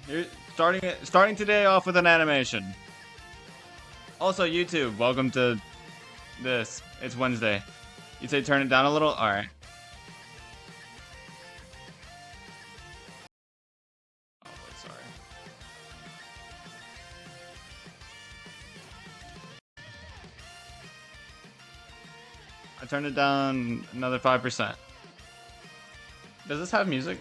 You're starting today off with an animation. Also, YouTube, welcome to this. It's Wednesday. You'd say turn it down a little? Alright. Oh, wait, sorry. I turned it down another 5%. Does this have music?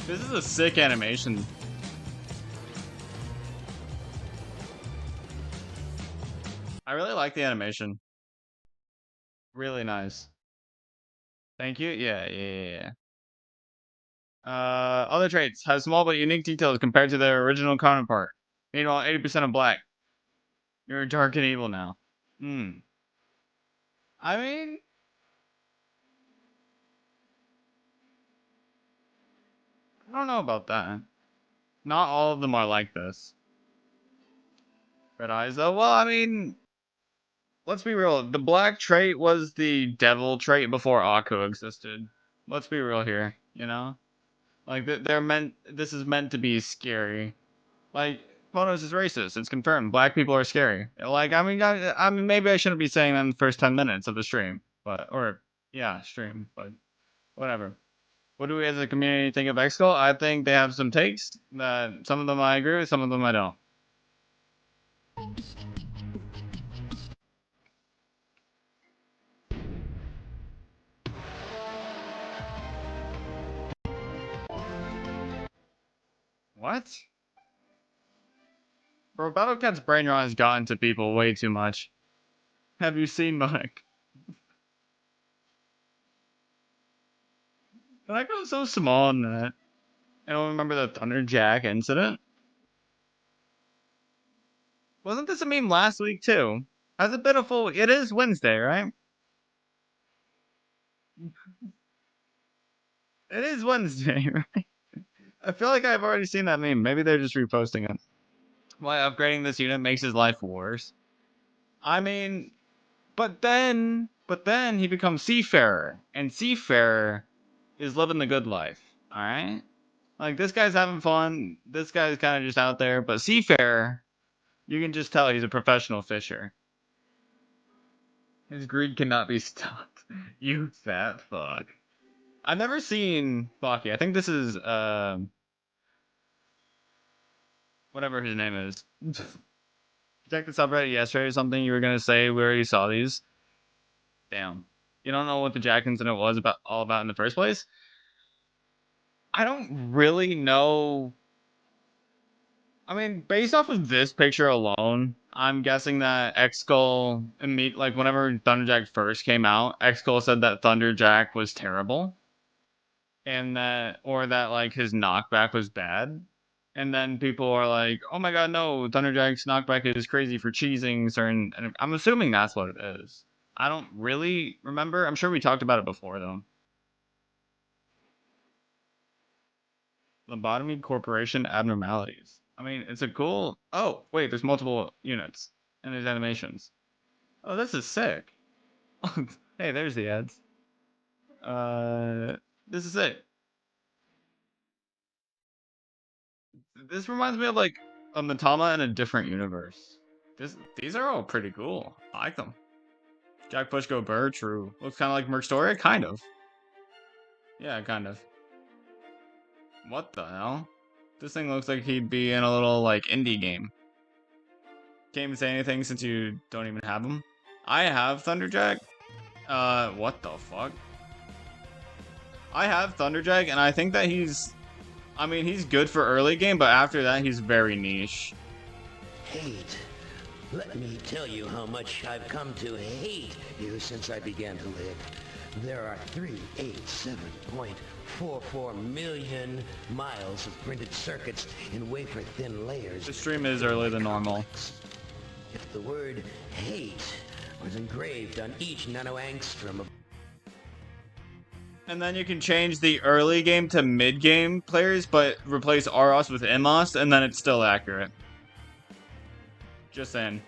This is a sick animation. I really like the animation. Really nice. Thank you. Yeah. Other traits have small but unique details compared to their original counterpart. Meanwhile, 80% of black. You're dark and evil now. Hmm. I mean, I don't know about that. Not all of them are like this. Red eyes, though. Well, I mean, let's be real. The black trait was the devil trait before Aku existed. Let's be real here, you know? Like, they're meant. This is meant to be scary. Like, Phonos is racist. It's confirmed. Black people are scary. Like, I mean, maybe I shouldn't be saying that in the first 10 minutes of the stream, yeah, stream, but whatever. What do we as a community think of Xskull? I think they have some takes that some of them I agree with, some of them I don't. What? Bro, battlecats brain rot has gotten to people way too much. Have you seen Mike? That got so small in that. I don't remember the Thunderjack incident. Wasn't this a meme last week too? Has it been a full? It is Wednesday, right? It is Wednesday, right? I feel like I've already seen that meme. Maybe they're just reposting it. Why upgrading this unit makes his life worse? I mean, but then he becomes Seafarer, and Seafarer is living the good life. All right, like this guy's having fun. This guy's kind of just out there, but Seafarer, you can just tell he's a professional fisher. His greed cannot be stopped. You fat fuck. I've never seen Baki. I think this is whatever his name is. Check the subreddit yesterday or something. You were gonna say we already saw these. Damn. You don't know what the Jack incident was all about in the first place? I don't really know. I mean, based off of this picture alone, I'm guessing that Xskull like whenever Thunderjack first came out, Xskull said that Thunderjack was terrible. And that like his knockback was bad. And then people are like, oh my god, no, Thunderjack's knockback is crazy for cheesing certain. And I'm assuming that's what it is. I don't really remember. I'm sure we talked about it before, though. Lobotomy Corporation abnormalities. I mean, it's a cool. Oh, wait, there's multiple units. And there's animations. Oh, this is sick. Hey, there's the ads. This is it. This reminds me of like a Matama in a different universe. These are all pretty cool. I like them. Jack Push Go Burr, true. Looks kind of like Merc Story, kind of. Yeah, kind of. What the hell? This thing looks like he'd be in a little like indie game. Can't even say anything since you don't even have him. I have Thunderjack. What the fuck? I have Thunderjack, and I think that I mean, he's good for early game, but after that, he's very niche. Hate. Let me tell you how much I've come to hate you since I began to live. There are 387.44 million miles of printed circuits in wafer-thin layers. The stream is earlier than normal. If the word hate was engraved on each nanoangstrom of... And then you can change the early game to mid-game players, but replace Aros with Imos, and then it's still accurate. Just saying.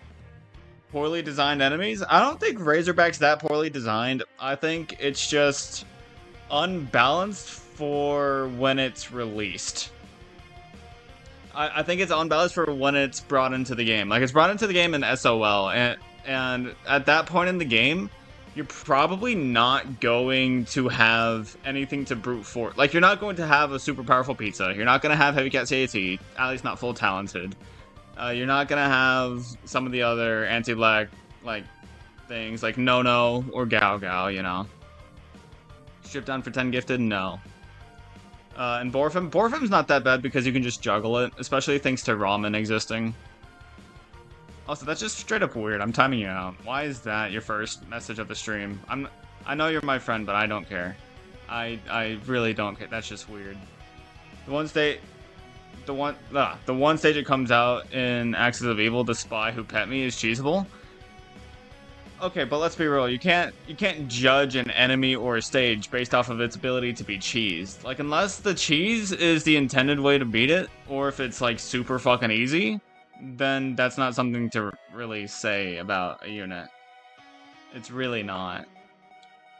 Poorly designed enemies? I don't think Razorback's that poorly designed. I think it's just unbalanced for when it's released. I think it's unbalanced for when it's brought into the game. Like, it's brought into the game in SOL, and at that point in the game, you're probably not going to have anything to brute force. Like, you're not going to have a super powerful pizza. You're not going to have Heavy Cat CAT, at least not full talented. You're not going to have some of the other anti-lag, like, things, like No or Gao, you know. Strip down for 10 gifted? No. And Borfim's not that bad because you can just juggle it, especially thanks to Ramen existing. Also, that's just straight up weird. I'm timing you out. Why is that your first message of the stream? I know you're my friend, but I don't care. I really don't care. That's just weird. The one stage it comes out in Axis of Evil, the spy who pet me, is cheesable. Okay, but let's be real. You can't judge an enemy or a stage based off of its ability to be cheesed. Like, unless the cheese is the intended way to beat it, or if it's like super fucking easy, then that's not something to really say about a unit. It's really not.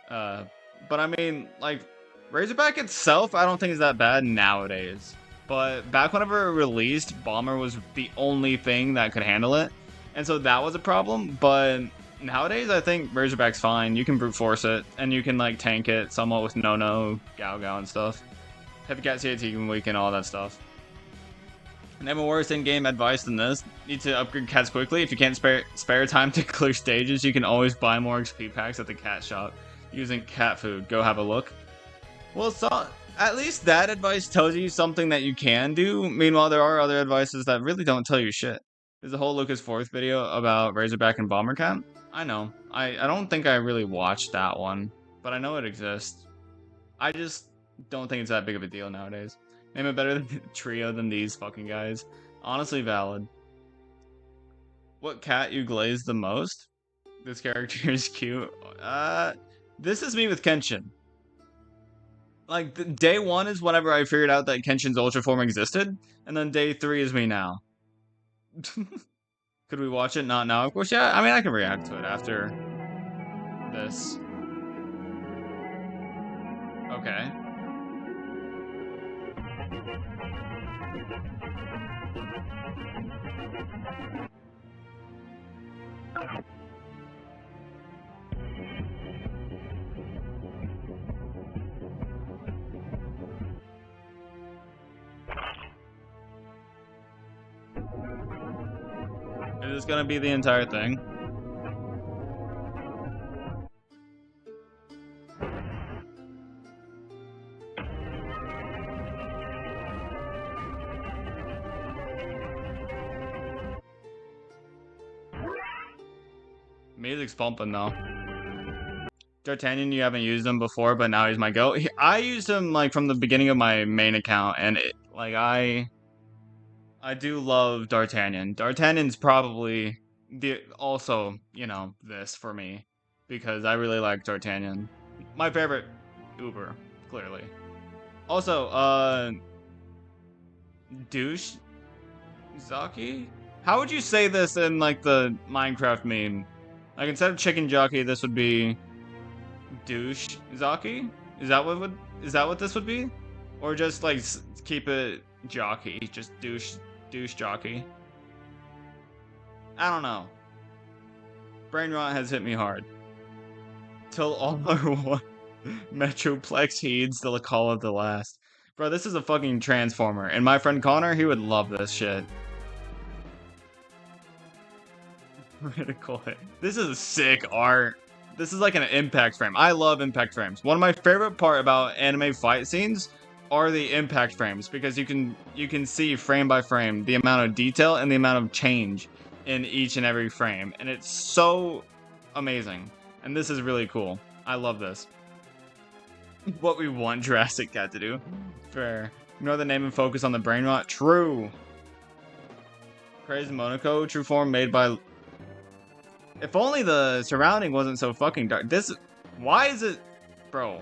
But I mean, like, Razorback itself, I don't think is that bad nowadays. But back whenever it released, Bomber was the only thing that could handle it. And so that was a problem, but nowadays I think Razorback's fine. You can brute force it, and you can like tank it somewhat with No, Gao, and stuff. Heavy Cat CAT can weaken all that stuff. Never worse in-game advice than this. Need to upgrade cats quickly. If you can't spare time to clear stages, you can always buy more XP packs at the cat shop using cat food. Go have a look. Well, so at least that advice tells you something that you can do. Meanwhile, there are other advices that really don't tell you shit. There's a whole Lucas 4th video about Razorback and Bomber Cat. I know. I don't think I really watched that one, but I know it exists. I just don't think it's that big of a deal nowadays. Name a better trio than these fucking guys. Honestly valid. What cat you glaze the most? This character is cute. This is me with Kenshin. Like, day 1 is whenever I figured out that Kenshin's Ultra Form existed, and then day 3 is me now. Could we watch it? Not now, of course. Yeah, I mean, I can react to it after this. Okay. Is this gonna be the entire thing? Music's pumping though. D'Artagnan, you haven't used him before, but now he's my go. I used him like from the beginning of my main account, and I do love D'Artagnan. D'Artagnan's probably also, you know, this for me, because I really like D'Artagnan. My favorite Uber, clearly. Also, douche Zaki? How would you say this in like the Minecraft meme? Like, instead of chicken jockey, this would be douche Zaki? Is that what this would be? Or just like keep it jockey, just douche jockey? I don't know. Brain rot has hit me hard. Till all our one Metroplex heeds the call of the last. Bro, this is a fucking transformer, and my friend Connor, he would love this shit. Critical hit. This is a sick art. This is like an impact frame. I love impact frames. One of my favorite part about anime fight scenes are the impact frames, because you can see frame by frame the amount of detail and the amount of change in each and every frame, and it's so amazing. And this is really cool. I love this. What we want Jurassic Cat to do. Fair. Ignore the name and focus on the brain rot. True. Crazy Monaco, true form made by... If only the surrounding wasn't so fucking dark. Why is it... Bro.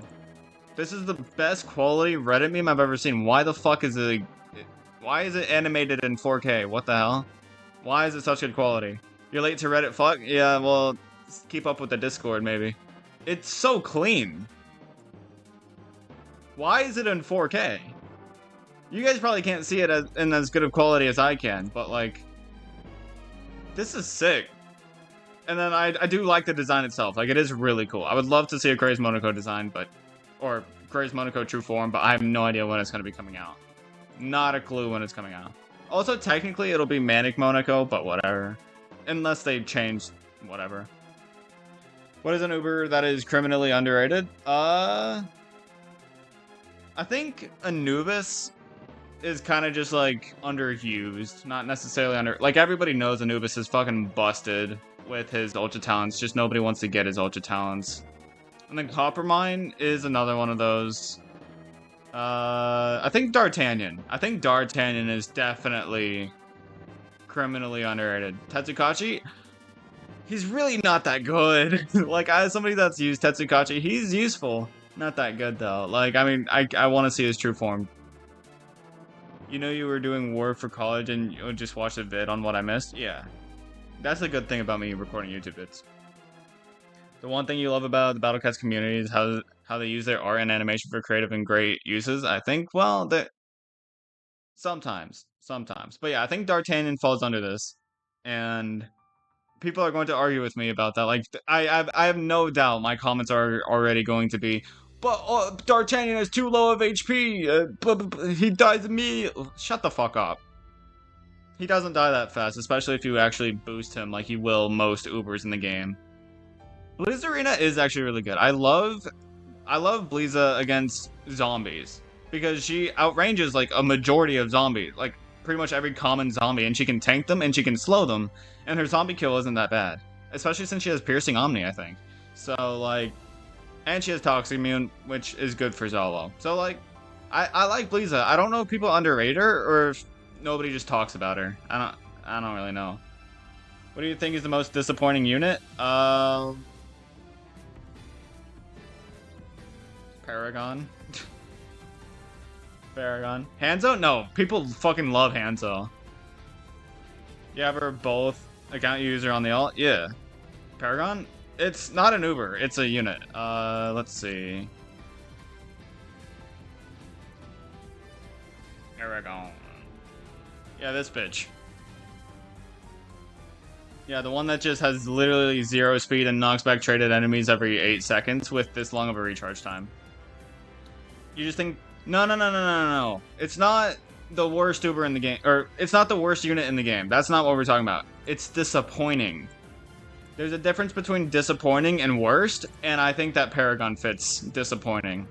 This is the best quality Reddit meme I've ever seen. Why the fuck is it... Why is it animated in 4K? What the hell? Why is it such good quality? You're late to Reddit, fuck? Yeah, well, keep up with the Discord, maybe. It's so clean. Why is it in 4K? You guys probably can't see it in as good of quality as I can, but like, this is sick. And then I do like the design itself. Like, it is really cool. I would love to see a Crazy Monaco design, or Crazy Monaco True Form, but I have no idea when it's going to be coming out. Not a clue when it's coming out. Also, technically, it'll be Manic Monaco, but whatever. Unless they change whatever. What is an Uber that is criminally underrated? I think Anubis is kind of just, like, underused. Not necessarily like, everybody knows Anubis is fucking busted with his Ultra Talents. Just nobody wants to get his Ultra Talents. And then Coppermine is another one of those. I think D'Artagnan. I think D'Artagnan is definitely criminally underrated. Tetsukachi? He's really not that good. Like, as somebody that's used Tetsukachi, he's useful. Not that good, though. Like, I mean, I want to see his true form. You know you were doing War for college and you just watched a vid on what I missed? Yeah. That's a good thing about me recording YouTube vids. The one thing you love about the battlecats community is how they use their art and animation for creative and great uses. I think, well, that sometimes. But yeah, I think D'Artagnan falls under this. And people are going to argue with me about that. Like, I have no doubt my comments are already going to be, but D'Artagnan is too low of HP. He dies immediately. Shut the fuck up. He doesn't die that fast, especially if you actually boost him like you will most Ubers in the game. Blizzarina is actually really good. I love Blizza against zombies because she outranges like a majority of zombies, like pretty much every common zombie, and she can tank them and she can slow them, and her zombie kill isn't that bad, especially since she has Piercing Omni, I think. So like, and she has Toxic Immune, which is good for Zolo. So like, I like Blizza. I don't know if people underrate her or if nobody just talks about her. I don't really know. What do you think is the most disappointing unit? Paragon. Paragon. Hanzo? No, people fucking love Hanzo. You have her both account user on the alt? Yeah. Paragon? It's not an Uber, it's a unit. Let's see. Paragon. Yeah, this bitch. Yeah, the one that just has literally 0 speed and knocks back traded enemies every 8 seconds with this long of a recharge time. You just think, no. It's not the worst Uber in the game, or it's not the worst unit in the game. That's not what we're talking about. It's disappointing. There's a difference between disappointing and worst, and I think that Paragon fits disappointing.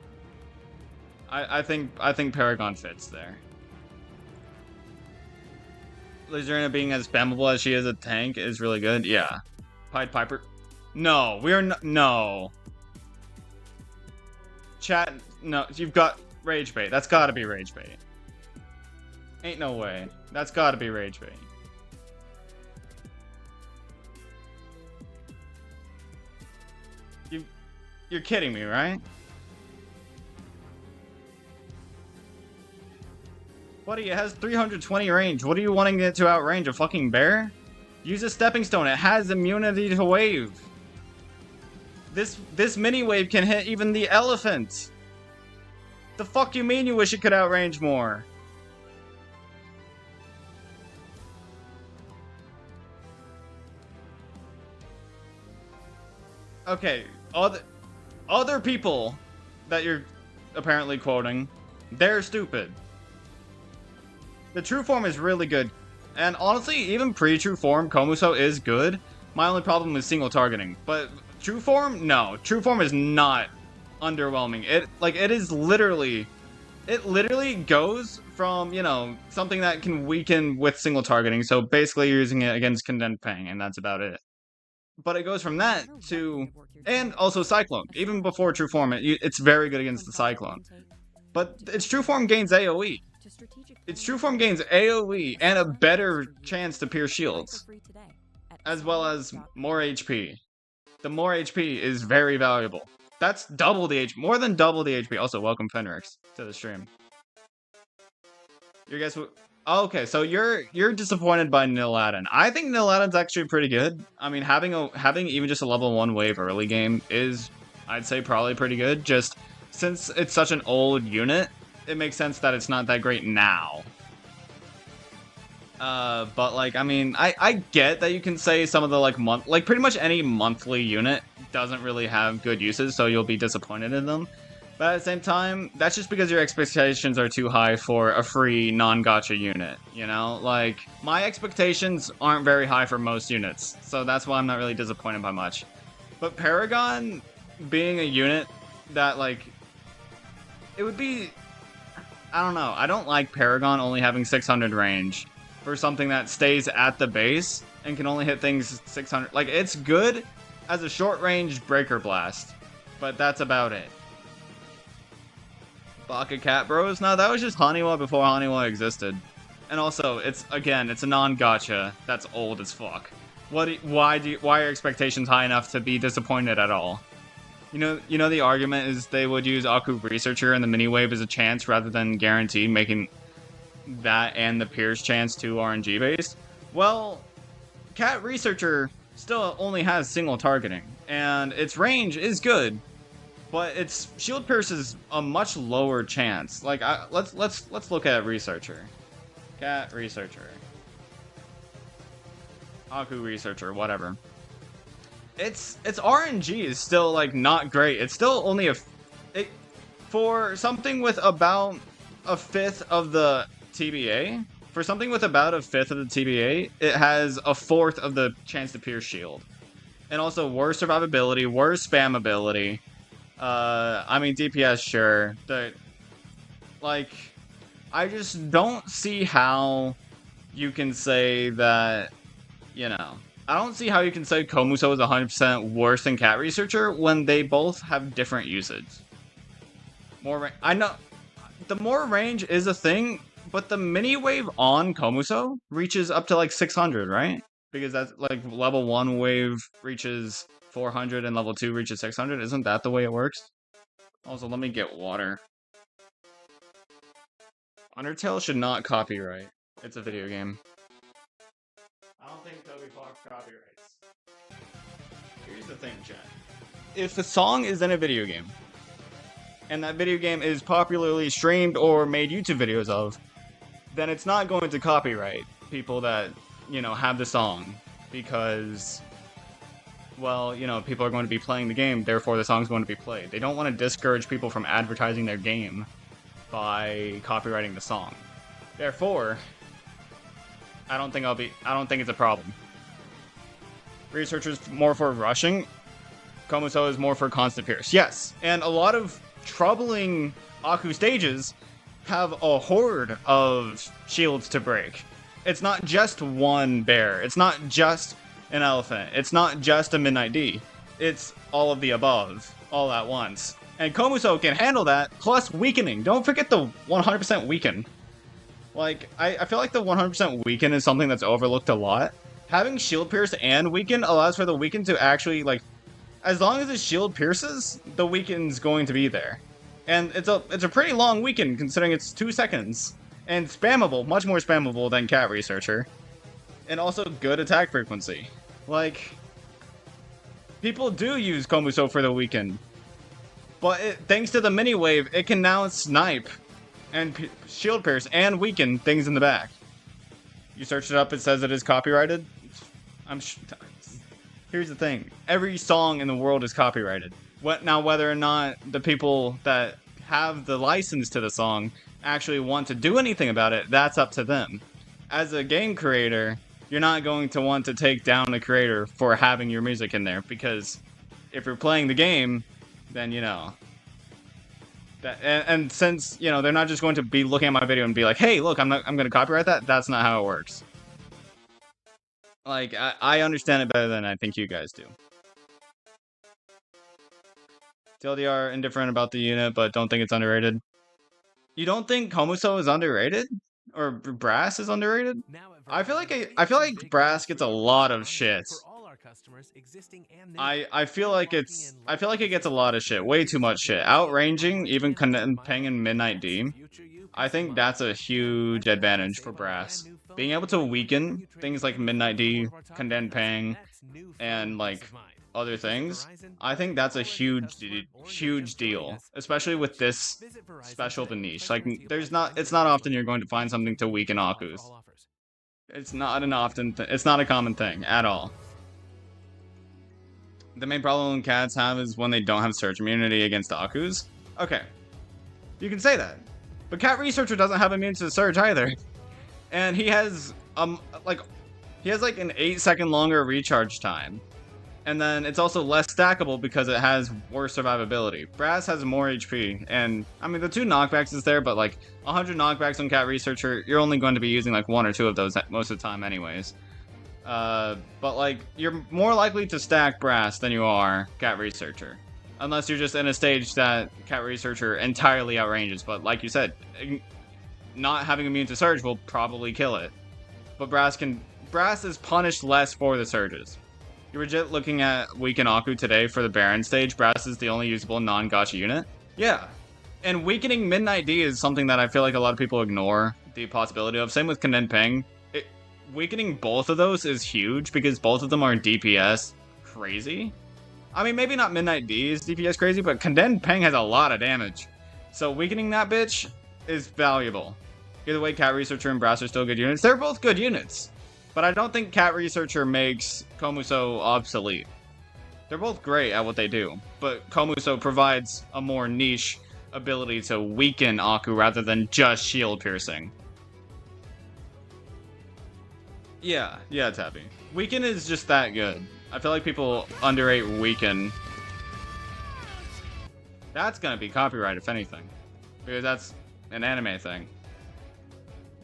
I think Paragon fits there. Lizarina being as spammable as she is a tank is really good. Yeah. Pied Piper. No, we are not. No. Chat. No, you've got Rage Bait. That's gotta be Rage Bait. Ain't no way. That's gotta be Rage Bait. You're kidding me, right? Buddy, it has 320 range. What are you wanting it to outrange? A fucking bear? Use a stepping stone. It has immunity to wave. This mini wave can hit even the elephant. The fuck you mean you wish it could outrange more? Okay, other people that you're apparently quoting, they're stupid. The true form is really good. And honestly, even pre-true form, Komuso is good. My only problem is single targeting. But true form, no. True form is not underwhelming. It literally goes from, you know, something that can weaken with single targeting. So basically you're using it against Condensed Pang, and that's about it. But it goes from that to, and also Cyclone. Even before true form, it's very good against the Cyclone. But its true form gains AoE. Its true form gains AoE and a better chance to pierce shields, as well as more HP. The more HP is very valuable. That's double the HP, more than double the HP. Also, welcome Fenrix to the stream. You guys, oh, okay, so you're disappointed by Niladin. I think Niladin's actually pretty good. I mean, having even just a level 1 wave early game is, I'd say, probably pretty good. Just since it's such an old unit, it makes sense that it's not that great now. But like, I mean, I get that you can say some of the like pretty much any monthly unit doesn't really have good uses, so you'll be disappointed in them. But at the same time, that's just because your expectations are too high for a free non-gacha unit, you know? Like, my expectations aren't very high for most units, so that's why I'm not really disappointed by much. But Paragon being a unit that, like, it would be... I don't know. I don't like Paragon only having 600 range for something that stays at the base and can only hit things 600. Like, it's good as a short-range Breaker Blast, but that's about it. Baka Cat Bros? No, that was just Haniwa before Haniwa existed. And also, it's a non-gacha that's old as fuck. Why are expectations high enough to be disappointed at all? You know the argument is they would use Aku Researcher and the mini wave as a chance rather than guarantee, making that and the Pierce chance too RNG based. Well, Cat Researcher still only has single targeting, and its range is good, but its Shield Pierce is a much lower chance. Like, let's look at Researcher, Cat Researcher, Aku Researcher, whatever. Its RNG is still like not great. It's still only for something with about a fifth of the TBA. For something with about a fifth of the TBA, it has a fourth of the chance to pierce shield, and also worse survivability, worse spamability. I mean DPS, sure. I just don't see how you can say that. You know, I don't see how you can say Komuso is 100% worse than Cat Researcher when they both have different usage. I know the more range is a thing, but the mini wave on Komuso reaches up to like 600, right? Because that's like level 1 wave reaches 400 and level 2 reaches 600. Isn't that the way it works? Also, let me get water. Undertale should not copyright. It's a video game. I don't think Toby Fox copyrights. Here's the thing, chat. If a song is in a video game, and that video game is popularly streamed or made YouTube videos of, then it's not going to copyright people that, you know, have the song. Because, well, you know, people are going to be playing the game, therefore the song's going to be played. They don't want to discourage people from advertising their game by copyrighting the song. Therefore, I don't think it's a problem. Researcher's more for rushing. Komuso is more for constant pierce. Yes, and a lot of troubling Aku stages have a horde of shields to break. It's not just one bear. It's not just an elephant. It's not just a Midnight D. It's all of the above, all at once. And Komuso can handle that, plus weakening. Don't forget the 100% weaken. Like, I feel like the 100% weaken is something that's overlooked a lot. Having shield pierce and weaken allows for the weaken to actually, like, as long as the shield pierces, the weaken's going to be there. And it's a pretty long weaken, considering it's 2 seconds. And spammable, much more spammable than Cat Researcher. And also good attack frequency. Like, people do use Komuso for the weaken. But thanks to the mini wave, it can now snipe and shield pierce and weaken things in the back. You search it up, it says it is copyrighted. Here's the thing. Every song in the world is copyrighted. Now, whether or not the people that have the license to the song actually want to do anything about it, that's up to them. As a game creator, you're not going to want to take down a creator for having your music in there, because if you're playing the game, then, you know... And since, you know, they're not just going to be looking at my video and be like, hey, look, I'm going to copyright that, that's not how it works. Like, I understand it better than I think you guys do. TLDR, indifferent about the unit, but don't think it's underrated. You don't think Komuso is underrated? Or Brass is underrated? I feel like Brass gets a lot of shit. I feel like it gets a lot of shit, way too much shit. Outranging even Peng and Midnight D. I think that's a huge advantage for Brass. Being able to weaken things like Midnight D, Condemned Peng, and like other things, I think that's a huge deal, especially with this special of a niche. Like, it's not often you're going to find something to weaken Aku's. It's not it's not a common thing at all. The main problem cats have is when they don't have surge immunity against Aku's. Okay, you can say that, but Cat Researcher doesn't have immunity to surge either, and he has like an 8-second longer recharge time. And then it's also less stackable because it has worse survivability. Brass has more HP, and I mean the 2 knockbacks is there, but like 100 knockbacks on Cat Researcher, you're only going to be using like 1 or 2 of those most of the time anyways. But like, you're more likely to stack Brass than you are Cat Researcher. Unless you're just in a stage that Cat Researcher entirely outranges, but like you said, not having immune to Surge will probably kill it. But Brass is punished less for the Surges. You're legit looking at Weaken Aku today for the Baron stage. Brass is the only usable non-gacha unit. Yeah. And weakening Midnight D is something that I feel like a lot of people ignore the possibility of. Same with Condemned Peng. Weakening both of those is huge because both of them are DPS crazy. I mean, maybe not Midnight D is DPS crazy, but Condemned Peng has a lot of damage. So weakening that bitch is valuable. Either way, Cat Researcher and Brass are still good units. They're both good units. But I don't think Cat Researcher makes Komuso obsolete. They're both great at what they do, but Komuso provides a more niche ability to weaken Aku rather than just shield piercing. Yeah, Tabby. Weaken is just that good. I feel like people underrate Weaken. That's gonna be copyright if anything, because that's an anime thing.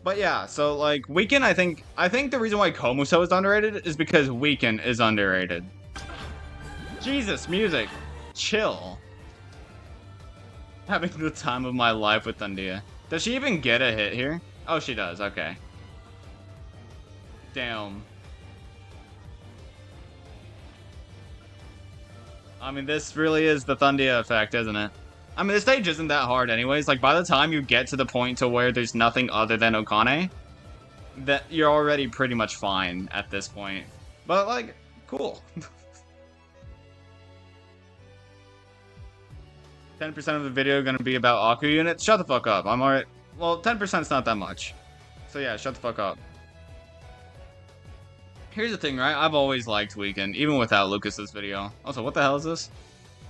But yeah, so like Weaken, I think the reason why Komuso is underrated is because Weaken is underrated. Jesus, music, chill. Having the time of my life with Thundia. Does she even get a hit here? Oh, she does. Okay. Damn. I mean, this really is the Thundia effect, isn't it? I mean, this stage isn't that hard anyways. Like, by the time you get to the point to where there's nothing other than Okane, that you're already pretty much fine at this point. But, like, cool. 10% of the video gonna be about Aku units? Shut the fuck up. I'm alright. Well, 10%'s not that much. So yeah, shut the fuck up. Here's the thing, right? I've always liked Weaken, even without Lucas's video. Also, what the hell is this?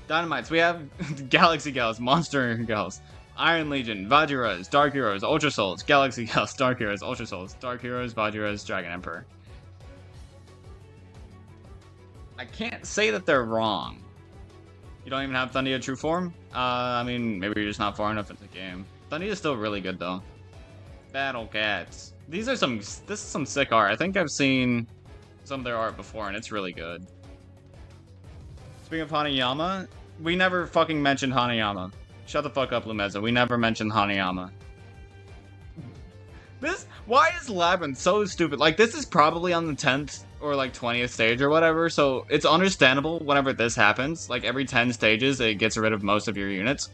Dynamites. We have Galaxy Gals, Monster Gals, Iron Legion, Vajiras, Dark Heroes, Ultra Souls, Galaxy Gals, Dark Heroes, Ultra Souls, Dark Heroes, Vajiras, Dragon Emperor. I can't say that they're wrong. You don't even have Thundia True Form? I mean, maybe you're just not far enough into the game. Thundia is still really good, though. Battlecats. This is some sick art. I think I've seen some of their art before, and it's really good. Speaking of Hanayama, we never fucking mentioned Hanayama. Shut the fuck up, Lumeza. We never mentioned Hanayama. Why is Labyrinth so stupid? Like, this is probably on the 10th or like 20th stage or whatever, so it's understandable whenever this happens. Like, every 10 stages, it gets rid of most of your units.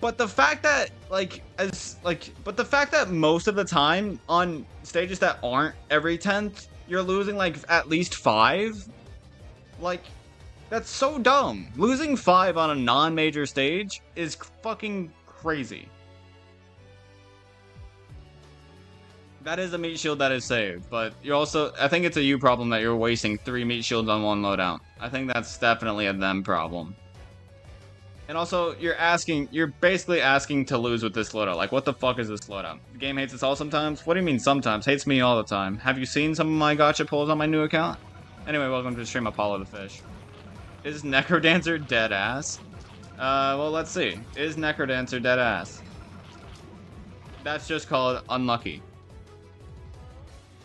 But the fact that, but the fact that most of the time on stages that aren't every 10th, you're losing like at least 5, like, that's so dumb. Losing 5 on a non-major stage is fucking crazy. That is a meat shield that is saved, but you're also, I think it's a you problem that you're wasting 3 meat shields on 1 loadout. I think that's definitely a them problem. And also, you're basically asking to lose with this loadout. Like, what the fuck is this loadout? The game hates us all sometimes? What do you mean sometimes? Hates me all the time. Have you seen some of my gacha pulls on my new account? Anyway, welcome to the stream, Apollo the Fish. Is Necrodancer dead ass? Well, let's see. Is Necrodancer dead ass? That's just called unlucky.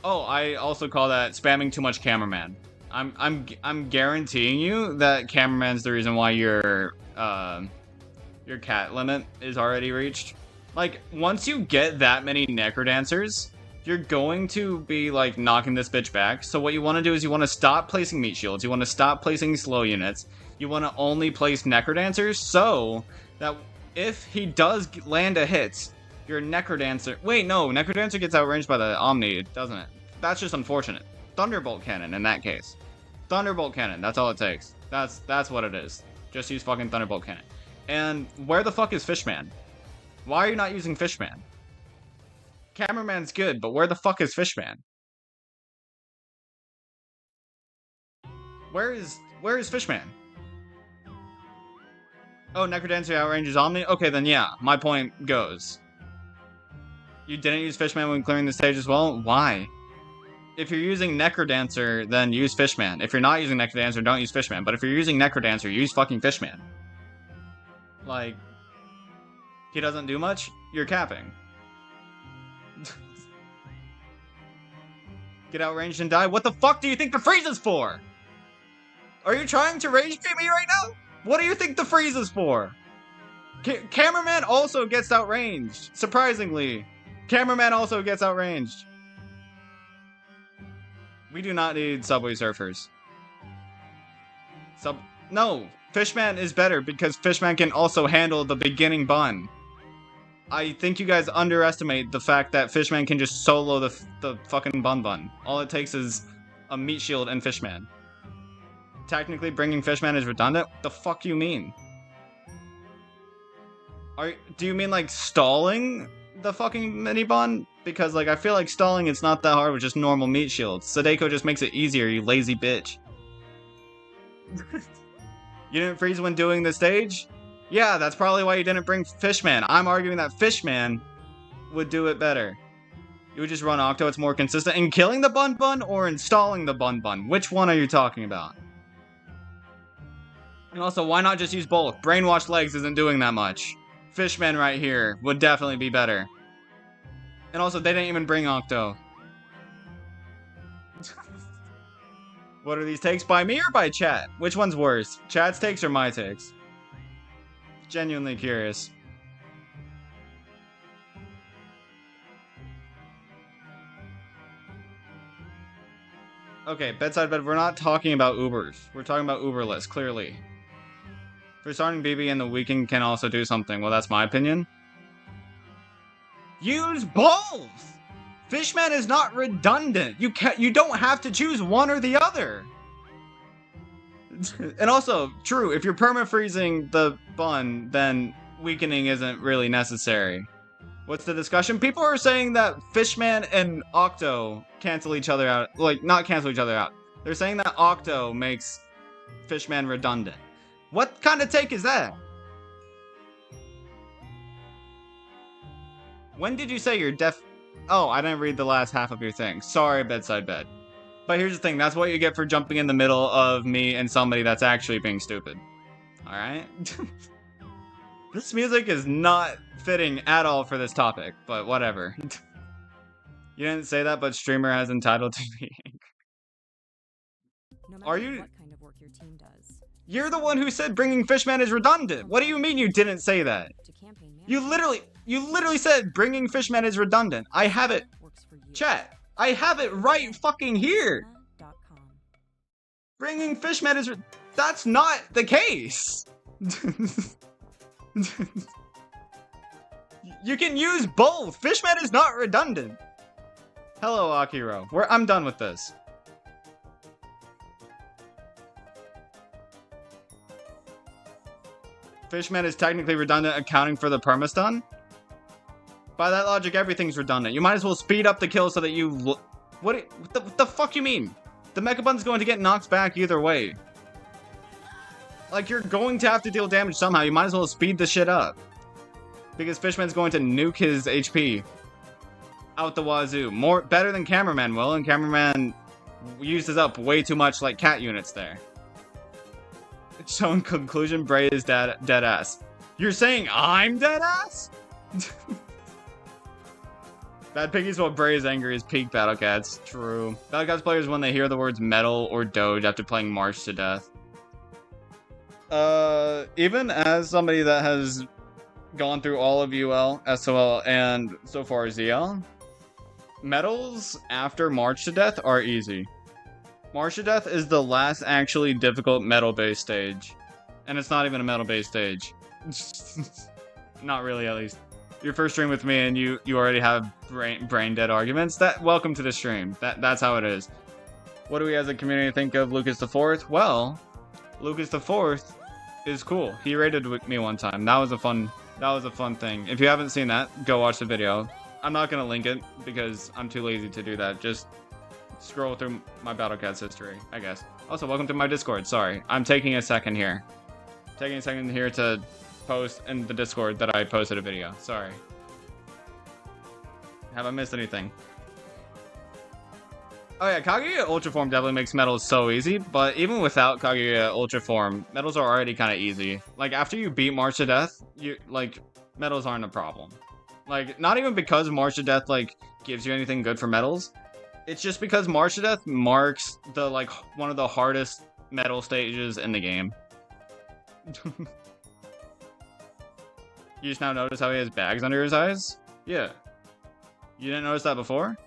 Oh, I also call that spamming too much cameraman. I'm guaranteeing you that cameraman's the reason why your cat limit is already reached. Like, once you get that many Necrodancers, you're going to be, like, knocking this bitch back. So what you want to do is you want to stop placing meat shields. You want to stop placing slow units. You want to only place Necrodancers so that if he does land a hit, your Necrodancer... Wait, no, Necrodancer gets outranged by the Omni, doesn't it? That's just unfortunate. Thunderbolt Cannon in that case. Thunderbolt cannon. That's all it takes. That's what it is. Just use fucking Thunderbolt cannon. And where the fuck is Fishman? Why are you not using Fishman? Cameraman's good, but where the fuck is Fishman? Where is Fishman? Oh, Necrodancer outranges Omni? Okay, then yeah, my point goes. You didn't use Fishman when clearing the stage as well? Why? If you're using Necrodancer, then use Fishman. If you're not using Necrodancer, don't use Fishman. But if you're using Necrodancer, use fucking Fishman. Like, he doesn't do much? You're capping. Get outranged and die? What the fuck do you think the freeze is for? Are you trying to rage bait me right now? What do you think the freeze is for? Cameraman also gets outranged. Surprisingly. Cameraman also gets outranged. We do not need Subway Surfers. No, Fishman is better because Fishman can also handle the beginning bun. I think you guys underestimate the fact that Fishman can just solo the fucking bun. All it takes is a meat shield and Fishman. Technically, bringing Fishman is redundant? What the fuck you mean? Do you mean like stalling the fucking mini bun? Because like I feel like stalling it's not that hard with just normal meat shields. Sadeko just makes it easier, you lazy bitch. You didn't freeze when doing the stage? Yeah, that's probably why you didn't bring Fishman. I'm arguing that Fishman would do it better. You would just run Octo, it's more consistent. In killing the bun or installing the bun? Which one are you talking about? And also, why not just use both? Brainwash legs isn't doing that much. Fishman right here would definitely be better. And also, they didn't even bring Octo. What are these takes? By me or by chat? Which one's worse? Chat's takes or my takes? Genuinely curious. Okay, bedside bed, we're not talking about Ubers. We're talking about Uberless, clearly. For starting BB and the weekend can also do something. Well, that's my opinion. Use both! Fishman is not redundant. You don't have to choose one or the other. And also, true, if you're perma-freezing the bun, then weakening isn't really necessary. What's the discussion? People are saying that Fishman and Octo cancel each other out. Like, not cancel each other out. They're saying that Octo makes Fishman redundant. What kind of take is that? When did you say you're Oh, I didn't read the last half of your thing. Sorry, bedside bed. But here's the thing, that's what you get for jumping in the middle of me and somebody that's actually being stupid. Alright? This music is not fitting at all for this topic, but whatever. You didn't say that, but streamer has entitled to be. No Are matter you? what kind of work your team does. You're the one who said bringing Fishman is redundant. What do you mean you didn't say that? To campaign You literally said bringing Fishman is redundant. I have it. works for you. Chat. I have it right fucking here. .com. Bringing Fishman is that's not the case. You can use both. Fishman is not redundant. Hello, Akiro. I'm done with this. Fishman is technically redundant, accounting for the permastun. By that logic, everything's redundant. You might as well speed up the kill so that you what the fuck you mean? The Mecha Bun's going to get knocked back either way. Like, you're going to have to deal damage somehow. You might as well speed the shit up. Because Fishman's going to nuke his HP out the wazoo. Better than Cameraman will, and Cameraman uses up way too much like cat units there. So in conclusion, Bray is dead ass. You're saying I'm dead ass? Bad Piggies while Bray is angry is peak Battlecats. True. Battlecats players when they hear the words metal or doge after playing March to Death. Even as somebody that has gone through all of UL, SOL, and so far ZL, medals after March to Death are easy. March to Death is the last actually difficult metal-based stage. And it's not even a metal-based stage. Not really, at least. Your first stream with me and you already have brain dead arguments. Welcome to the stream. That's how it is. What do we as a community think of Lucas the Fourth? Well, Lucas the Fourth is cool. He raided with me one time. That was a fun thing. If you haven't seen that, go watch the video. I'm not gonna link it because I'm too lazy to do that. Just scroll through my battlecats history, I guess. Also, welcome to my Discord. Sorry, I'm taking a second here. Taking a second here to post in the Discord that I posted a video. Sorry. Have I missed anything? Oh yeah, Kaguya Ultra Form definitely makes metals so easy, but even without Kaguya Ultra Form, metals are already kind of easy. Like, after you beat March to Death, metals aren't a problem. Like, not even because March to Death, gives you anything good for metals. It's just because March to Death marks the, one of the hardest metal stages in the game. You just now notice how he has bags under his eyes? Yeah. You didn't notice that before?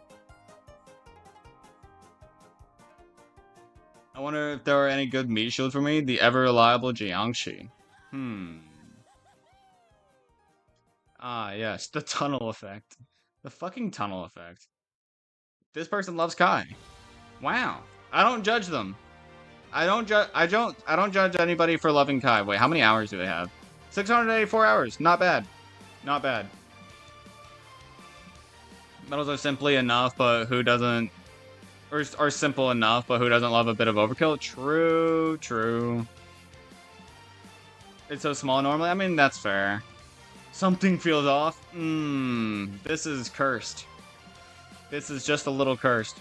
I wonder if there are any good meat shields for me. The ever-reliable Jiangshi. Ah, yes. The tunnel effect. The fucking tunnel effect. This person loves Kai. Wow. I don't judge them. I don't judge anybody for loving Kai. Wait, how many hours do they have? 684 hours. Not bad. Not bad. Metals are simply enough, but who doesn't... Or are simple enough, but who doesn't love a bit of overkill? True, true. It's so small normally? I mean, that's fair. Something feels off. This is cursed. This is just a little cursed.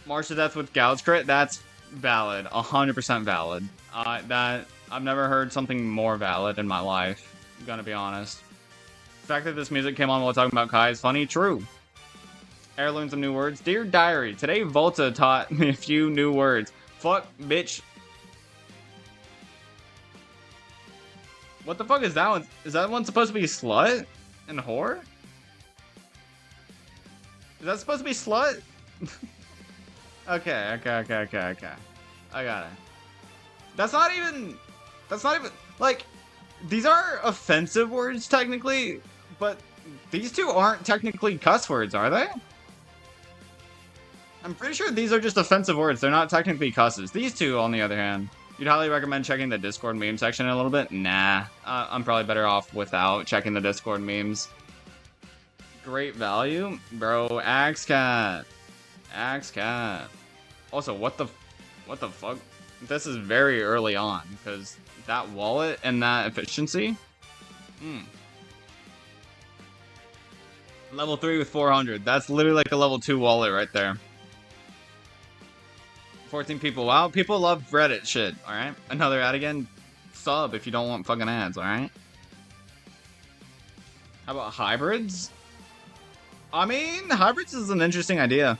March to Death with Gouge crit? That's valid. 100% valid. I've never heard something more valid in my life. I'm gonna be honest. The fact that this music came on while talking about Kai is funny. True. Learn some new words. Dear Diary, today Volta taught me a few new words. Fuck, bitch. What the fuck is that one? Is that one supposed to be slut and whore? Is that supposed to be slut? Okay. I got it. That's not even, these are offensive words technically, but these two aren't technically cuss words, are they? I'm pretty sure these are just offensive words. They're not technically cusses. These two, on the other hand, you'd highly recommend checking the Discord meme section a little bit? Nah. I'm probably better off without checking the Discord memes. Great value? Bro, Axe Cat. Axe Cat. Also, what the fuck? This is very early on, because that wallet and that efficiency? Level 3 with 400. That's literally like a level 2 wallet right there. 14 people. Wow, people love Reddit shit, alright? Another ad again? Sub if you don't want fucking ads, alright? How about hybrids? I mean, hybrids is an interesting idea.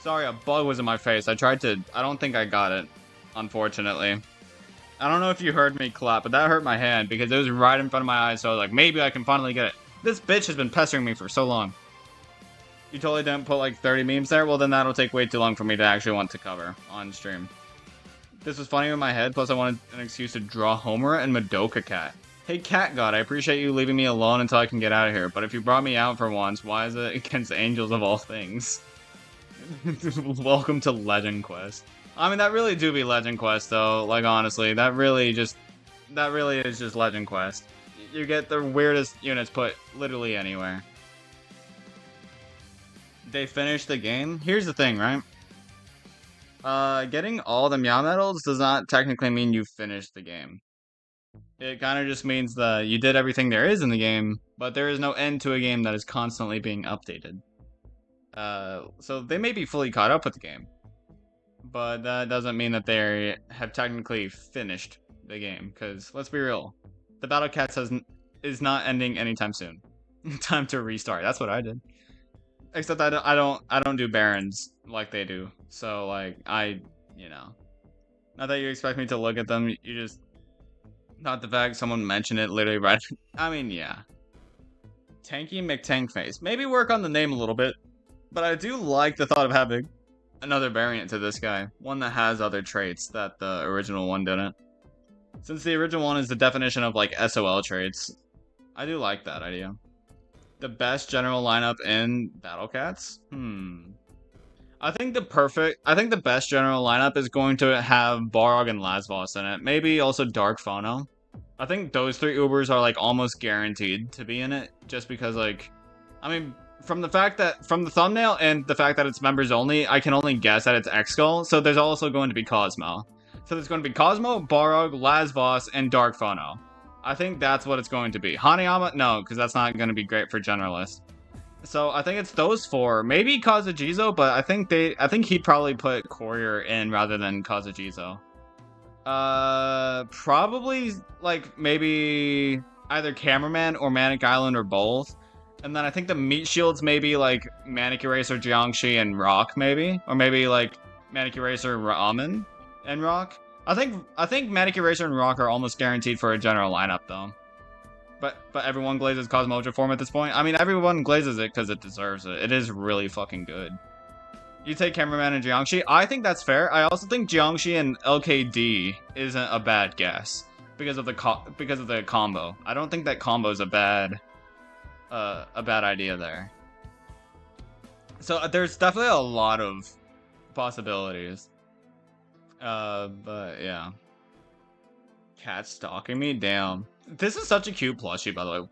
Sorry, a bug was in my face. I don't think I got it, unfortunately. I don't know if you heard me clap, but that hurt my hand because it was right in front of my eyes, so I was like, maybe I can finally get it. This bitch has been pestering me for so long. You totally didn't put like 30 memes there? Well, then that'll take way too long for me to actually want to cover on stream. This was funny in my head, plus I wanted an excuse to draw Homer and Madoka Cat. Hey, Cat God, I appreciate you leaving me alone until I can get out of here, but if you brought me out for once, why is it against angels of all things? Welcome to Legend Quest. I mean, that really do be Legend Quest, though. Like, honestly, that really is just Legend Quest. You get the weirdest units put literally anywhere. They finished the game? Here's the thing, right? Getting all the Meow medals does not technically mean you finished the game. It kind of just means that you did everything there is in the game, but there is no end to a game that is constantly being updated. So they may be fully caught up with the game, but that doesn't mean that they have technically finished the game, because let's be real, the battlecats is not ending anytime soon. Time to restart. That's what I did. Except I don't do barons like they do. So like you know, not that you expect me to look at them, you just, not the fact someone mentioned it literally right. I mean, yeah. Tanky McTankface. Maybe work on the name a little bit. But I do like the thought of having another variant to this guy. One that has other traits that the original one didn't. Since the original one is the definition of like SOL traits, I do like that idea. The best general lineup in Battlecats? I think the best general lineup is going to have Barog and Lasvos in it. Maybe also Dark Phono. I think those three Ubers are like almost guaranteed to be in it, just because like, I mean, from the thumbnail and the fact that it's members only, I can only guess that it's X-Skull, so there's also going to be Cosmo. So there's going to be Cosmo, Barog, Lasvos, and Dark Phono. I think that's what it's going to be. Hanayama? No, because that's not going to be great for Generalist. So I think it's those four. Maybe Kazujizo, but I think he'd probably put Courier in rather than Kazujizo. Probably like maybe either Cameraman or Manic Island or both. And then I think the meat shields maybe like Manic Eraser, Jiangxi, and Rock maybe, or maybe like Manic Eraser, Ramen, and Rock. I think Manic Eraser and Rock are almost guaranteed for a general lineup though. But everyone glazes Cosmoja form at this point. I mean, everyone glazes it because it deserves it. It is really fucking good. You take Cameraman and Jiangxi. I think that's fair. I also think Jiangxi and LKD isn't a bad guess because of the combo. I don't think that combo is a bad idea there. So there's definitely a lot of possibilities. But yeah. Cat stalking me? Damn. This is such a cute plushie, by the way.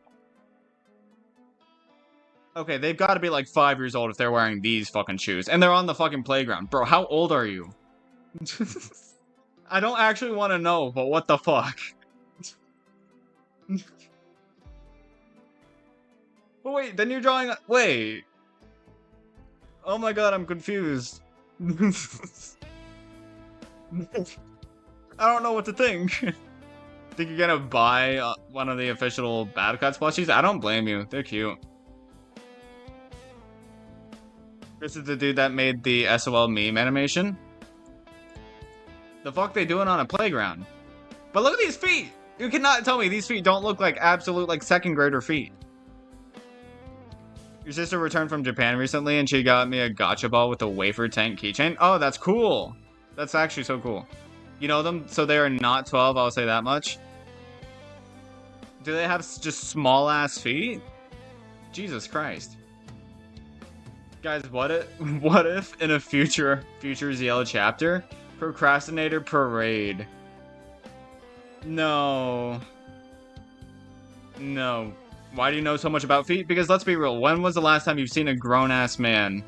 Okay, they've got to be like 5 years old if they're wearing these fucking shoes. And they're on the fucking playground. Bro, how old are you? I don't actually want to know, but what the fuck? Oh, wait, then you're drawing... Wait. Oh my god, I'm confused. I don't know what to think. Think you're gonna buy one of the official Battlecats plushies? I don't blame you. They're cute. This is the dude that made the SOL meme animation. The fuck they doing on a playground? But look at these feet! You cannot tell me these feet don't look like absolute like second grader feet. Your sister returned from Japan recently and she got me a gotcha ball with a wafer tank keychain. Oh, that's cool. That's actually so cool. You know them, so they are not 12, I'll say that much. Do they have just small ass feet? Jesus Christ. Guys, what if in a future ZL chapter, Procrastinator Parade? No. No. Why do you know so much about feet? Because let's be real, when was the last time you've seen a grown-ass man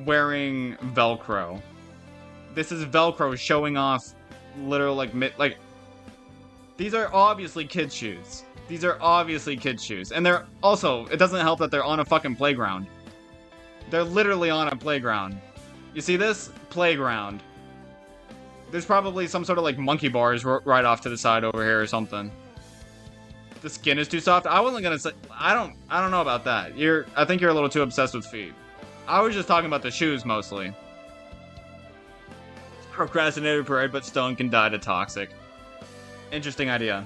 wearing Velcro? This is Velcro showing off literal like these are obviously kids' shoes. These are obviously kids' shoes. And they're also, it doesn't help that they're on a fucking playground. They're literally on a playground. You see this? Playground. There's probably some sort of like monkey bars right off to the side over here or something. The skin is too soft. I wasn't gonna say, I don't know about that. I think you're a little too obsessed with feet. I was just talking about the shoes mostly. Procrastinator Parade, but Stone can die to Toxic. Interesting idea.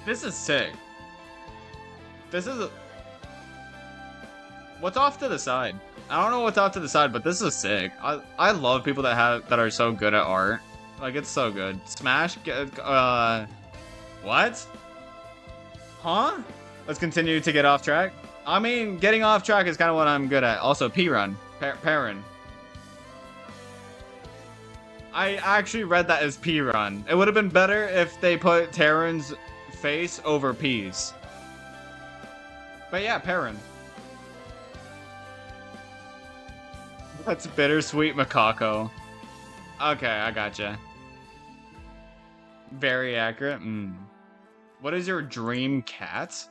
This is sick. This is what's off to the side? I don't know what's off to the side, but this is sick. I love people that are so good at art. Like, it's so good. Smash? What? Huh? Let's continue to get off track. I mean, getting off track is kind of what I'm good at. Also, P-Run. Perrin. I actually read that as P-Run. It would have been better if they put Terran's face over P's. But yeah, Perrin. That's bittersweet macaco. Okay, I gotcha. Very accurate. What is your dream cat?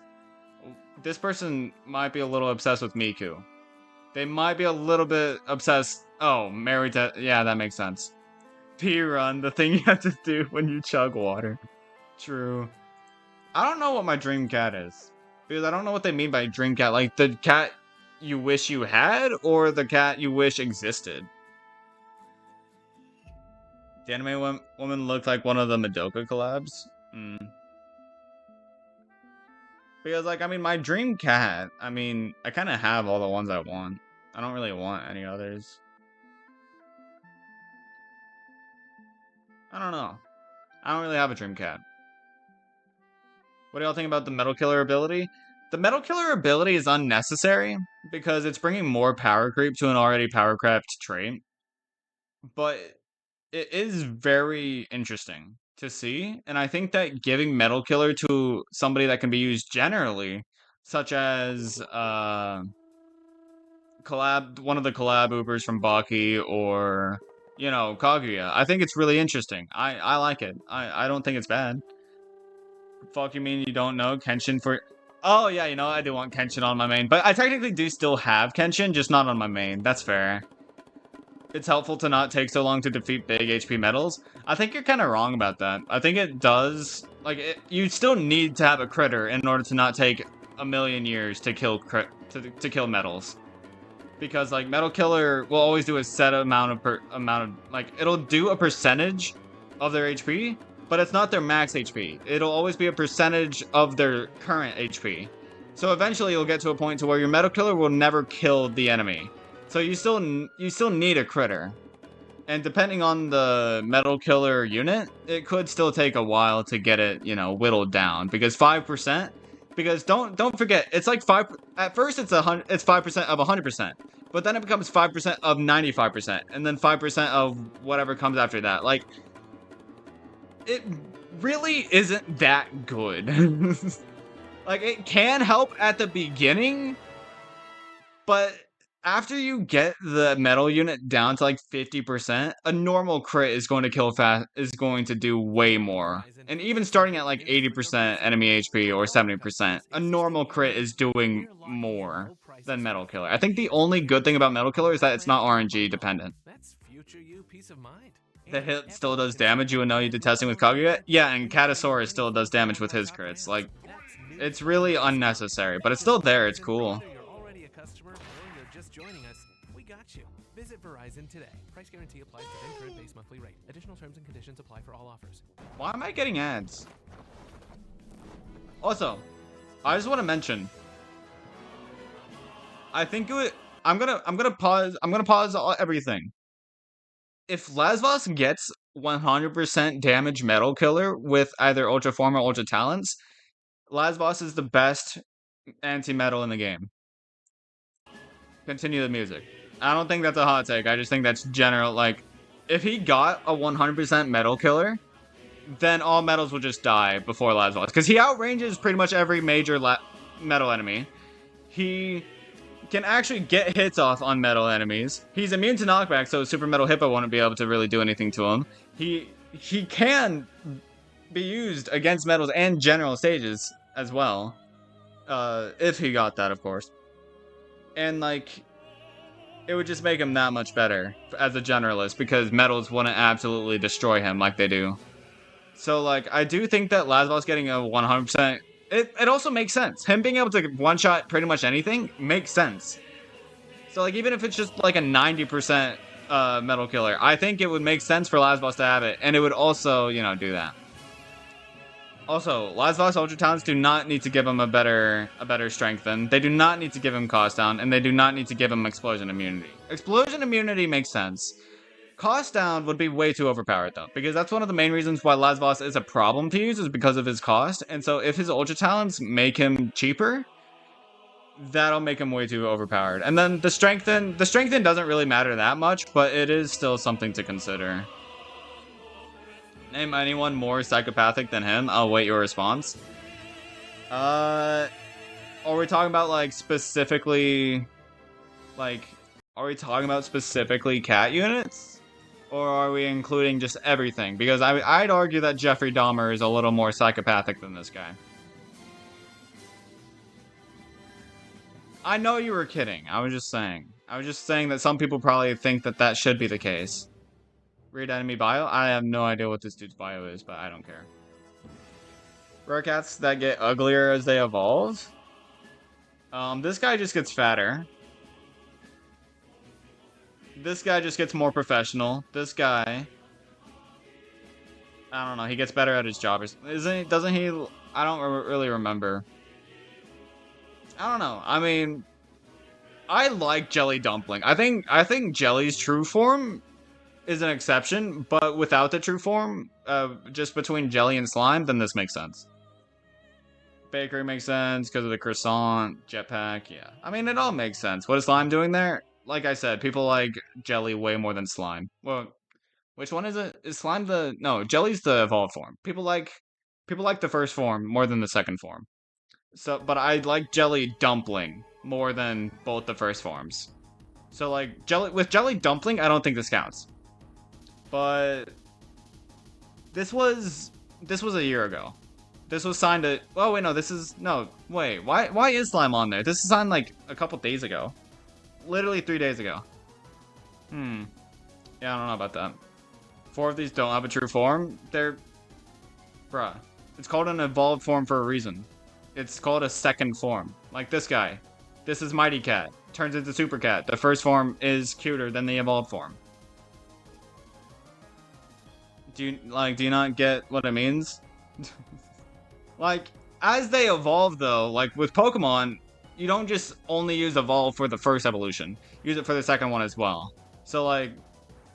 This person might be a little obsessed with Miku. They might be a little bit obsessed. Oh, married to... Yeah, that makes sense. P-Run, the thing you have to do when you chug water. True. I don't know what my dream cat is. Because I don't know what they mean by dream cat. Like, the cat you wish you had, or the cat you wish existed? The anime woman looked like one of the Madoka collabs. Because, like, I mean, my dream cat, I mean, I kind of have all the ones I want. I don't really want any others. I don't know. I don't really have a dream cat. What do y'all think about the Metal Killer ability? The Metal Killer ability is unnecessary because it's bringing more power creep to an already power crept trait. But it is very interesting to see, and I think that giving Metal Killer to somebody that can be used generally, such as one of the collab Ubers from Baki, or Kaguya, I think it's really interesting. I like it. I don't think it's bad. Fuck, you mean you don't know Kenshin for? Oh yeah, I do want Kenshin on my main, but I technically do still have Kenshin, just not on my main. That's fair. It's helpful to not take so long to defeat big HP metals. I think you're kind of wrong about that. I think it does, you still need to have a critter in order to not take a million years to kill to kill metals. Because like Metal Killer will always do a set amount of it'll do a percentage of their HP, but it's not their max HP. It'll always be a percentage of their current HP. So eventually you'll get to a point to where your Metal Killer will never kill the enemy. So you still need a critter. And depending on the Metal Killer unit, it could still take a while to get it, whittled down. Because 5%, because don't forget, it's like 5, at first it's 5% of 100%. But then it becomes 5% of 95%. And then 5% of whatever comes after that. Like, it really isn't that good. Like, it can help at the beginning, but after you get the metal unit down to like 50%, a normal crit is going to kill fast, is going to do way more. And even starting at like 80% enemy HP or 70%, a normal crit is doing more than Metal Killer. I think the only good thing about Metal Killer is that it's not RNG dependent. The hit still does damage, even though you did testing with Kaguya. Yeah, and Katasaurus still does damage with his crits. Like, it's really unnecessary, but it's still there. It's cool. Joining us, we got you. Visit Verizon today. Price guarantee applies to then current base monthly rate. Additional terms and conditions apply for all offers. Why am I getting ads? Also, I just want to mention, I think I'm gonna pause everything. If Lasvos gets 100% damage Metal Killer with either Ultra Form or Ultra Talents, Lasvos is the best anti-metal in the game. Continue the music. I don't think that's a hot take. I just think that's general. Like, if he got a 100% Metal Killer, then all metals will just die before Lasvos. Because he outranges pretty much every major metal enemy. He can actually get hits off on metal enemies. He's immune to knockback, so Super Metal Hippo won't be able to really do anything to him. He can be used against metals and general stages as well. If he got that, of course. And, like, it would just make him that much better as a generalist, because metals wouldn't absolutely destroy him like they do. So, like, I do think that Lasvos getting a 100%, it also makes sense. Him being able to one-shot pretty much anything makes sense. So, like, even if it's just, like, a 90% Metal Killer, I think it would make sense for Lasvos to have it, and it would also, do that. Also, Lasvos Ultra Talents do not need to give him a better strengthen. They do not need to give him cost down, and they do not need to give him explosion immunity. Explosion immunity makes sense. Cost down would be way too overpowered though, because that's one of the main reasons why Lasvos is a problem to use, is because of his cost. And so if his Ultra Talents make him cheaper, that'll make him way too overpowered. And then the strengthen doesn't really matter that much, but it is still something to consider. Name anyone more psychopathic than him. I'll wait your response. Are we talking about, like, specifically... Like, are we talking about specifically cat units? Or are we including just everything? Because I'd argue that Jeffrey Dahmer is a little more psychopathic than this guy. I know you were kidding. I was just saying. I was just saying that some people probably think that that should be the case. Read enemy bio? I have no idea what this dude's bio is, but I don't care. Rare cats that get uglier as they evolve? This guy just gets fatter. This guy just gets more professional. This guy... I don't know, he gets better at his job. Doesn't he? I don't really remember. I don't know. I mean... I like Jelly Dumpling. I think Jelly's true form is an exception, but without the true form, just between Jelly and Slime, then this makes sense. Bakery makes sense because of the croissant, jetpack, yeah. I mean, it all makes sense. What is slime doing there? Like I said, people like jelly way more than slime. Well, which one is it? Is slime the... No, jelly's the evolved form. People like the first form more than the second form. So, but I like jelly dumpling more than both the first forms. So like jelly dumpling, I don't think this counts. But this was a year ago. This was signed at... Oh, wait, no, this is... No, wait. Why is slime on there? This is signed, like, a couple days ago. Literally 3 days ago. Yeah, I don't know about that. 4 of these don't have a true form. They're... Bruh. It's called an evolved form for a reason. It's called a second form. Like this guy. This is Mighty Cat. Turns into Super Cat. The first form is cuter than the evolved form. Do you not get what it means? Like, as they evolve, though, like, with Pokemon, you don't just only use Evolve for the first evolution. Use it for the second one as well. So, like...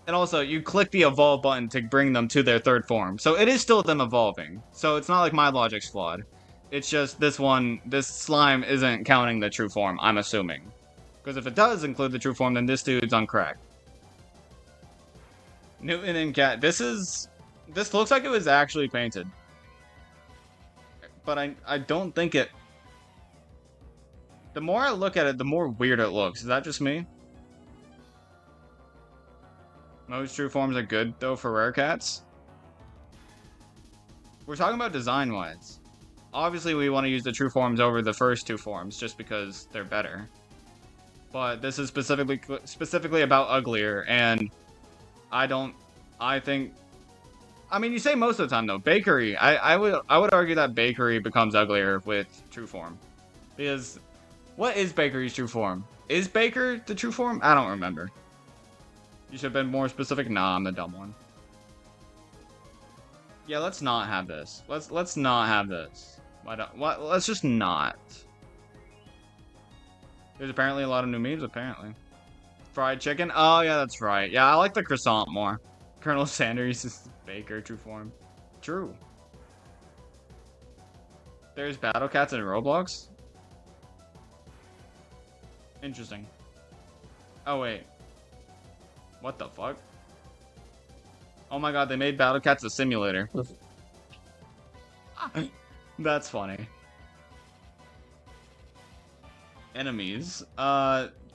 And also, you click the Evolve button to bring them to their third form. So it is still them evolving. So it's not like my logic's flawed. It's just this slime isn't counting the true form, I'm assuming. Because if it does include the true form, then this dude's on crack. Newton and Cat. This looks like it was actually painted. But I don't think it... The more I look at it, the more weird it looks. Is that just me? Most true forms are good, though, for rare cats. We're talking about design-wise. Obviously, we want to use the true forms over the first 2 forms, just because they're better. But this is specifically about uglier, and I think... I mean, you say most of the time, though. Bakery, I would argue that Bakery becomes uglier with true form. Because, what is Bakery's true form? Is Baker the true form? I don't remember. You should have been more specific. Nah, I'm the dumb one. Yeah, let's not have this. Let's not have this. Let's just not. There's apparently a lot of new memes, apparently. Fried chicken? Oh, yeah, that's right. Yeah, I like the croissant more. Colonel Sanders is Baker, true form. True. There's battlecats in Roblox? Interesting. Oh, wait. What the fuck? Oh my god, they made battlecats a simulator. That's funny. Enemies. Is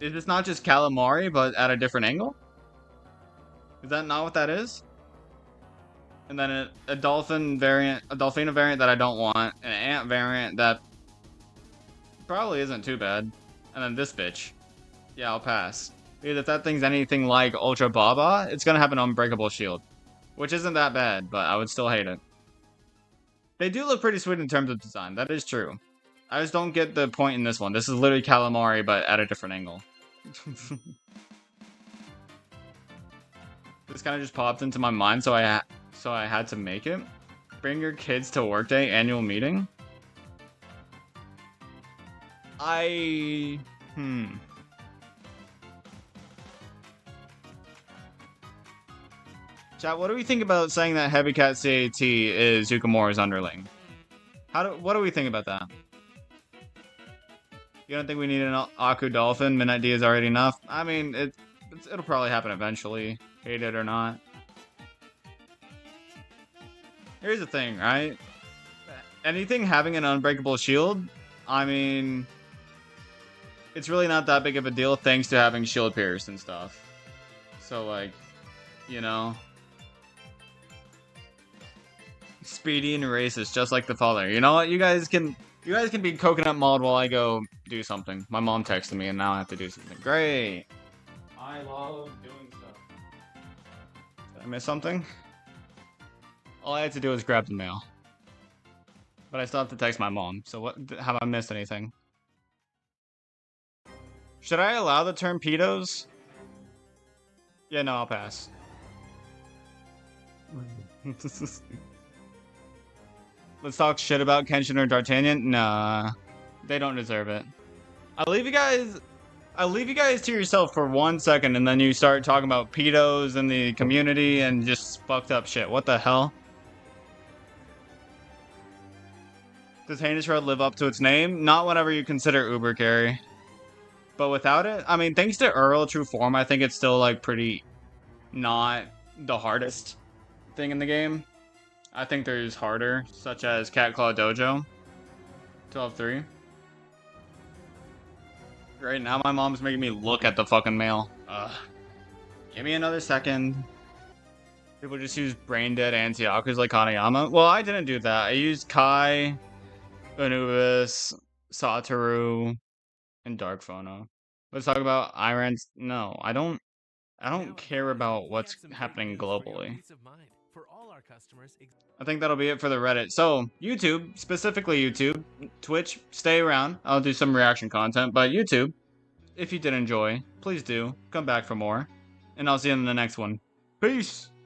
this not just calamari, but at a different angle? Is that not what that is? And then a dolphin variant, a Dolphina variant that I don't want, an ant variant that probably isn't too bad, and then this bitch. Yeah, I'll pass. Because if that thing's anything like Ultra Baba, it's gonna have an unbreakable shield. Which isn't that bad, but I would still hate it. They do look pretty sweet in terms of design, that is true. I just don't get the point in this one. This is literally calamari, but at a different angle. This kind of just popped into my mind, so I had to make it. Bring your kids to workday annual meeting. Chat, what do we think about saying that Heavy Cat CAT is Yukimura's underling? What do we think about that? You don't think we need an Aku Dolphin? Midnight D is already enough? I mean, it'll probably happen eventually, hate it or not. Here's the thing, right? Anything having an unbreakable shield, I mean, it's really not that big of a deal thanks to having shield pierce and stuff. So, like, you know... Speedy and racist, just like the father. You know what? You guys can be coconut mauled while I go do something. My mom texted me and now I have to do something. Great. I love doing stuff. Did I miss something? All I had to do was grab the mail. But I still have to text my mom. So what? Have I missed anything? Should I allow the term pedos? Yeah, no, I'll pass. Let's talk shit about Kenshin or D'Artagnan. Nah, they don't deserve it. I'll leave you guys to yourself for 1 second, and then you start talking about pedos in the community and just fucked up shit. What the hell? Does Heinous Road live up to its name? Not whenever you consider Uber carry. But without it, I mean, thanks to Earl True Form, I think it's still, like, pretty not the hardest thing in the game. I think there's harder, such as Cat Claw Dojo. 12-3. Right now, my mom's making me look at the fucking mail. Give me another second. People just use Brain Dead Antiakus like Kanayama. Well, I didn't do that. I used Kai, Anubis, Satoru, and Dark Phono. Let's talk about Iran's. No, I don't care about what's happening globally. I think that'll be it for the Reddit. So, YouTube, specifically YouTube, Twitch, stay around. I'll do some reaction content, but YouTube, if you did enjoy, please do come back for more. And I'll see you in the next one. Peace!